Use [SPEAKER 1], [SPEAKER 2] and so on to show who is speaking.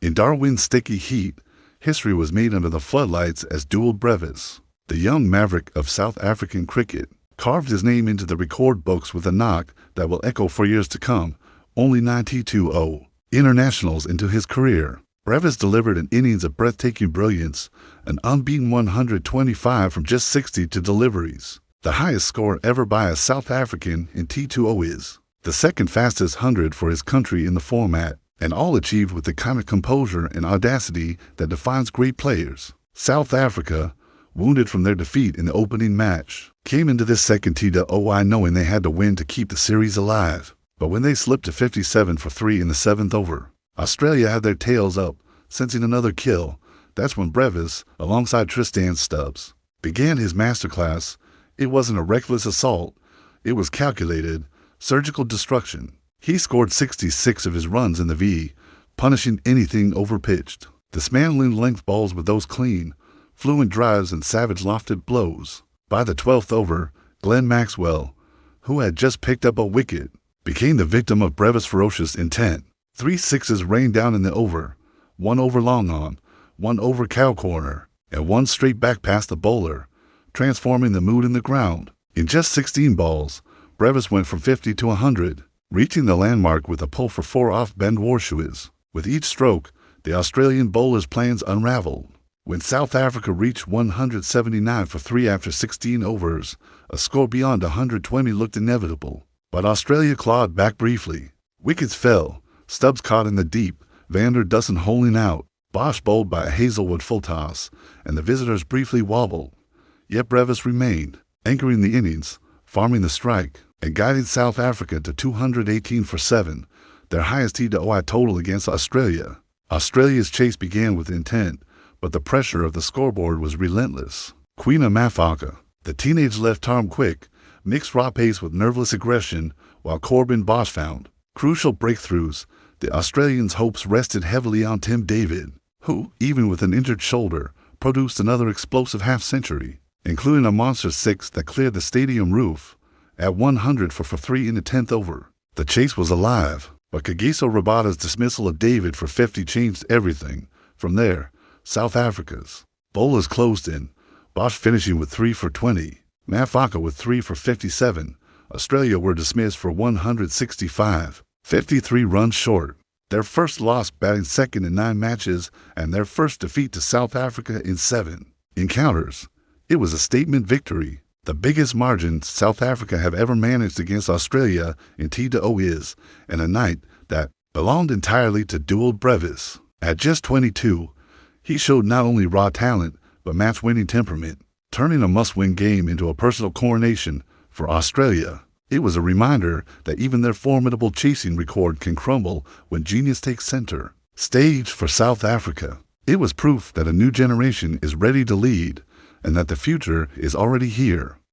[SPEAKER 1] In Darwin's sticky heat, history was made under the floodlights as dual brevis. The young maverick of South African cricket carved his name into the record books with a knock that will echo for years to come, only 92 internationals into his career. Brevis delivered an innings of breathtaking brilliance, an unbeaten 125 from just 62 deliveries. The highest score ever by a South African in T20 is the second fastest 100 for his country in the format, and all achieved with the kind of composure and audacity that defines great players. South Africa, wounded from their defeat in the opening match, came into this second T20 knowing they had to win to keep the series alive. But when they slipped to 57 for 3 in the 7th over, Australia had their tails up, sensing another kill. That's when Brevis, alongside Tristan Stubbs, began his masterclass. It wasn't a reckless assault. It was calculated, surgical destruction. He scored 66 of his runs in the V, punishing anything overpitched. Dismantling length balls with those clean, fluent drives and savage lofted blows. By the 12th over, Glenn Maxwell, who had just picked up a wicket, became the victim of Brevis' ferocious intent. 3 sixes rained down in the over, 1 over long on, 1 over cow corner, and 1 straight back past the bowler, transforming the mood in the ground. In just 16 balls, Brevis went from 50 to 100, reaching the landmark with a pull for 4 off-bend warshues. With each stroke, the Australian bowler's plans unraveled. When South Africa reached 179 for 3 after 16 overs, a score beyond 120 looked inevitable. But Australia clawed back briefly. Wickets fell, Stubbs caught in the deep, Van der Dussen holing out, Bosch bowled by a Hazelwood full toss, and the visitors briefly wobbled. Yet Brevis remained, anchoring the innings, farming the strike, and guiding South Africa to 218 for 7, their highest T20 total against Australia. Australia's chase began with intent, but the pressure of the scoreboard was relentless. Quina Mafaka, the teenage left-arm quick, mixed raw pace with nerveless aggression, while Corbin Bosch found crucial breakthroughs. The Australians' hopes rested heavily on Tim David, who, even with an injured shoulder, produced another explosive half-century, including a monster 6 that cleared the stadium roof at 100 for 3 in the 10th over. The chase was alive, but Kagiso Rabada's dismissal of David for 50 changed everything. From there, South Africa's bowlers closed in, Bosch finishing with 3 for 20, Mafaka with 3 for 57. Australia were dismissed for 165, 53 runs short. Their first loss batting second in 9 matches and their first defeat to South Africa in 7 encounters. It was a statement victory, the biggest margin South Africa have ever managed against Australia in T20 is, and a night that belonged entirely to Dual Brevis. At just 22, he showed not only raw talent, but match-winning temperament, turning a must-win game into a personal coronation for Australia. It was a reminder that even their formidable chasing record can crumble when genius takes center stage. For South Africa, it was proof that a new generation is ready to lead and that the future is already here.